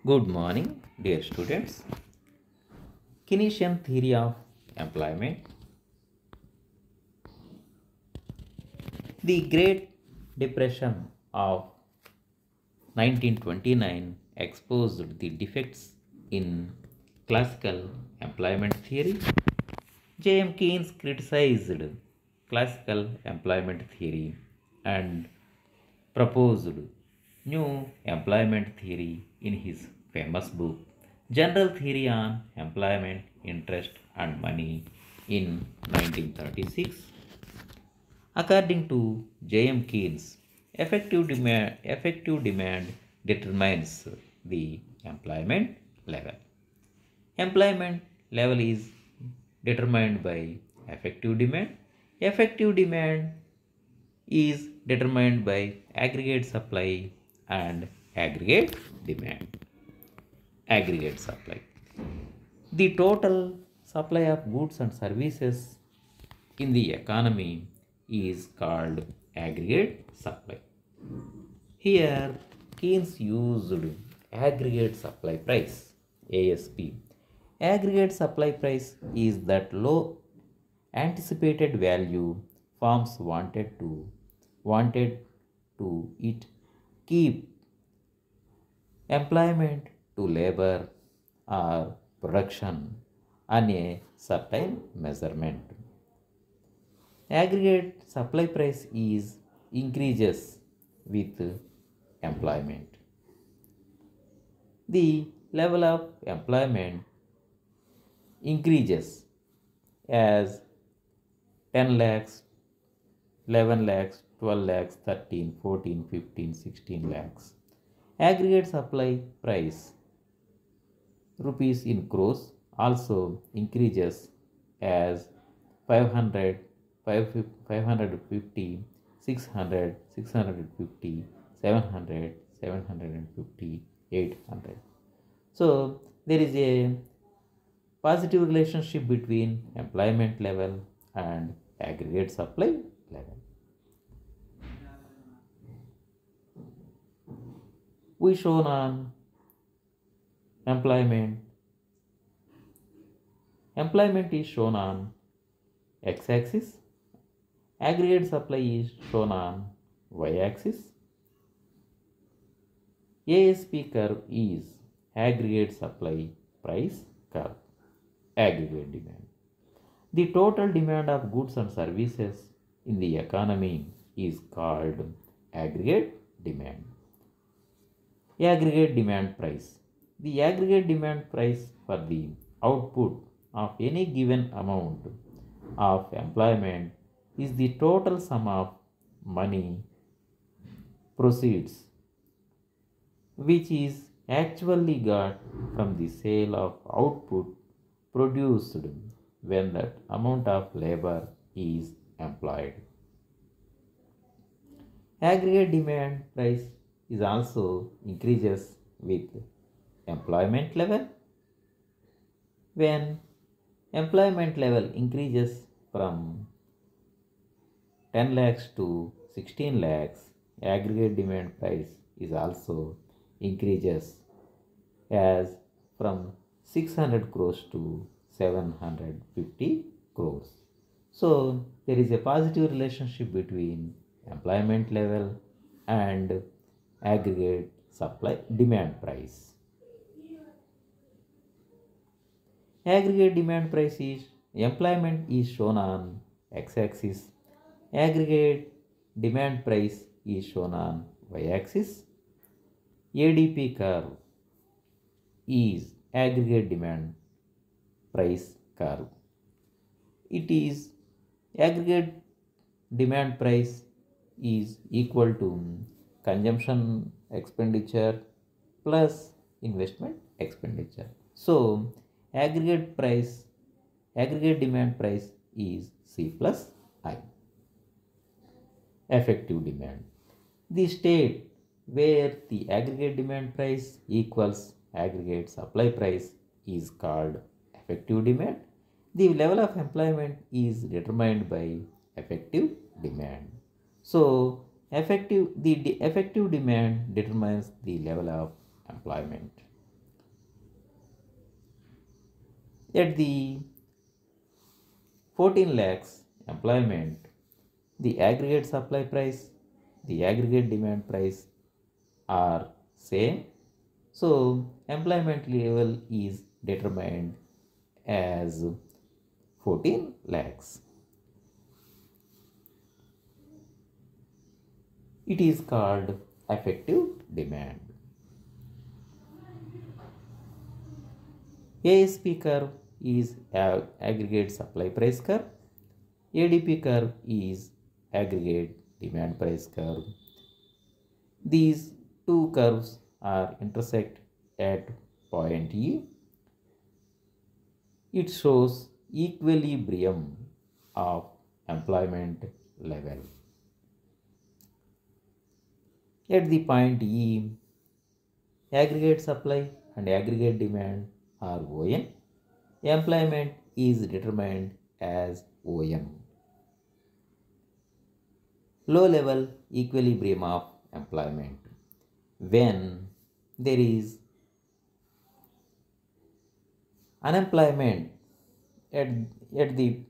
Good morning, dear students. Keynesian theory of employment. The Great Depression of 1929 exposed the defects in classical employment theory. J.M. Keynes criticized classical employment theory and proposed new employment theory in his famous book General Theory on Employment, Interest and Money in 1936. According to J.M. Keynes, effective demand determines the employment level. Employment level is determined by effective demand. Effective demand is determined by aggregate supply and aggregate demand. Aggregate supply. The total supply of goods and services in the economy is called aggregate supply. Here, Keynes used aggregate supply price ASP. Aggregate supply price is that low anticipated value firms wanted to it keep employment to labor or production on a certain measurement. Aggregate supply price is increases with employment. The level of employment increases as 10 lakhs, 11 lakhs, 12 lakhs, 13, 14, 15, 16 lakhs. Aggregate supply price rupees in crores also increases as 500, 550, 600, 650, 700, 750, 800. So there is a positive relationship between employment level and aggregate supply level. We shown on employment. Employment is shown on x-axis. Aggregate supply is shown on y-axis. ASP curve is aggregate supply price curve. Aggregate demand. The total demand of goods and services in the economy is called aggregate demand. Aggregate demand price. The aggregate demand price for the output of any given amount of employment is the total sum of money proceeds which is actually got from the sale of output produced when that amount of labor is employed. Aggregate demand price is also increases with employment level. When employment level increases from 10 lakhs to 16 lakhs, aggregate demand price is also increases as from 600 crores to 750 crores. So there is a positive relationship between employment level and aggregate supply demand price. Aggregate demand price is employment is shown on x-axis. Aggregate demand price is shown on y-axis. ADP curve is aggregate demand price curve. It is aggregate demand price is equal to consumption expenditure plus investment expenditure. So aggregate demand price is C plus I. Effective demand. The state where the aggregate demand price equals aggregate supply price is called effective demand. The level of employment is determined by effective demand. So effective demand determines the level of employment. At the 14 lakhs employment, the aggregate supply price, the aggregate demand price are same. So employment level is determined as 14 lakhs. It is called effective demand. ASP curve is aggregate supply price curve. ADP curve is aggregate demand price curve. These two curves are intersect at point E. It shows equilibrium of employment level. At the point E, aggregate supply and aggregate demand are ON. Employment is determined as OM. Low level equilibrium of employment. When there is unemployment at, at the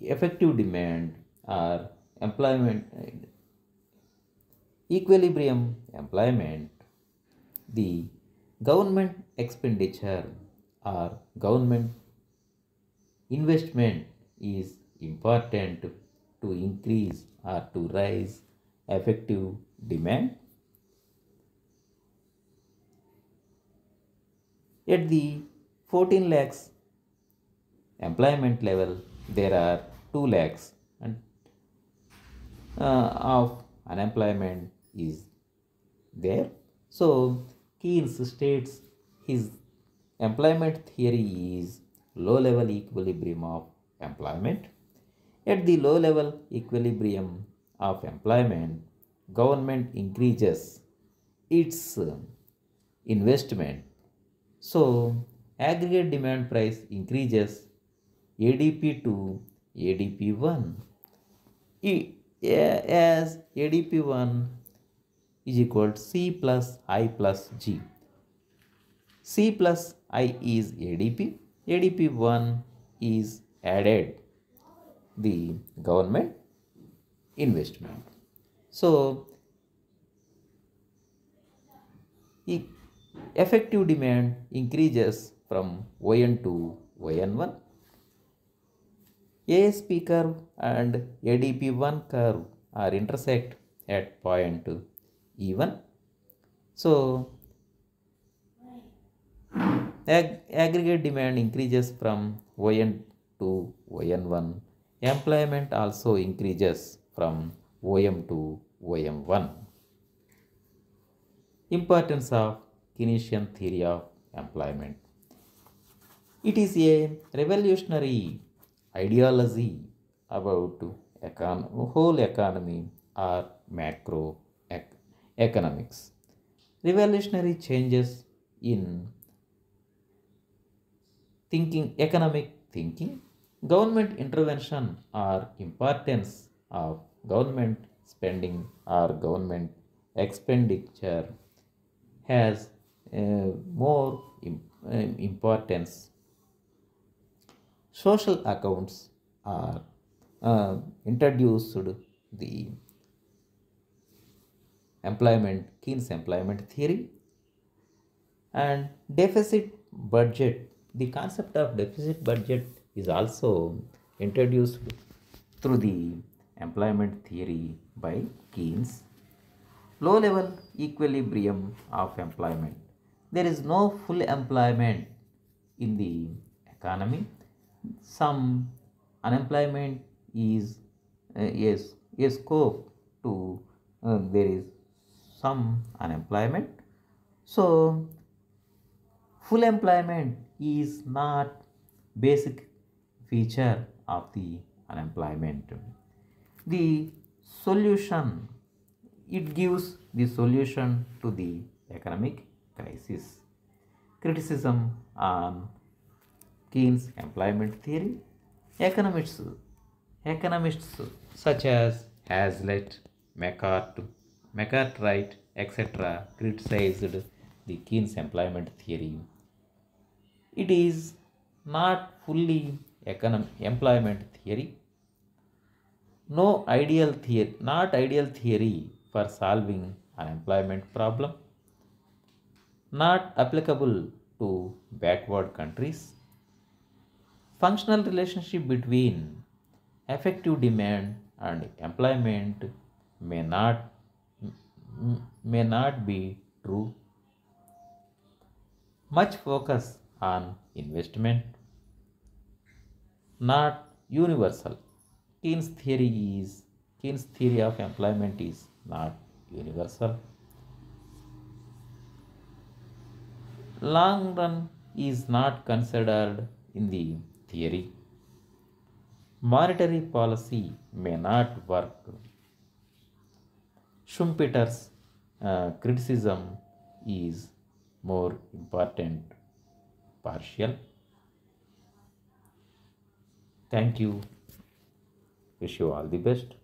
effective demand or employment equilibrium employment, the government expenditure or government investment is important to increase or to rise effective demand. At the 14 lakhs employment level, there are 2 lakhs and of unemployment is there. So Keynes states his employment theory is low level equilibrium of employment. At the low level equilibrium of employment, government increases its investment. So aggregate demand price increases ADP to ADP1 as ADP1 is equal to C plus I plus G. C plus I is ADP. ADP1 is added the government investment. So effective demand increases from ON to ON1. ASP curve and ADP1 curve are intersect at point E1. So aggregate demand increases from ON to ON1. Employment also increases from OM to OM1. Importance of Keynesian theory of employment. It is a revolutionary ideology about whole economy or macro economics. Revolutionary changes in economic thinking, government intervention or importance of government spending or government expenditure has more importance. Social accounts are introduced the Keynes employment theory, and deficit budget. The concept of deficit budget is also introduced through the employment theory by Keynes. Low level equilibrium of employment. There is no full employment in the economy. Some unemployment is yes, a scope to there is some unemployment. So full employment is not basic feature of the unemployment. The solution, it gives the solution to the economic crisis. Criticism on Keynes employment theory. Economists, economists such as Hazlitt, McCartwright, etc., criticized the Keynes employment theory. It is not fully employment theory. No ideal theory, not ideal theory for solving unemployment problem, not applicable to backward countries. Functional relationship between effective demand and employment may not may not be true. Much focus on investment, not universal. Keynes' theory is Keynes' theory of employment is not universal. Long run is not considered in the theory. Monetary policy may not work. Schumpeter's criticism is more important, partial. Thank you. Wish you all the best.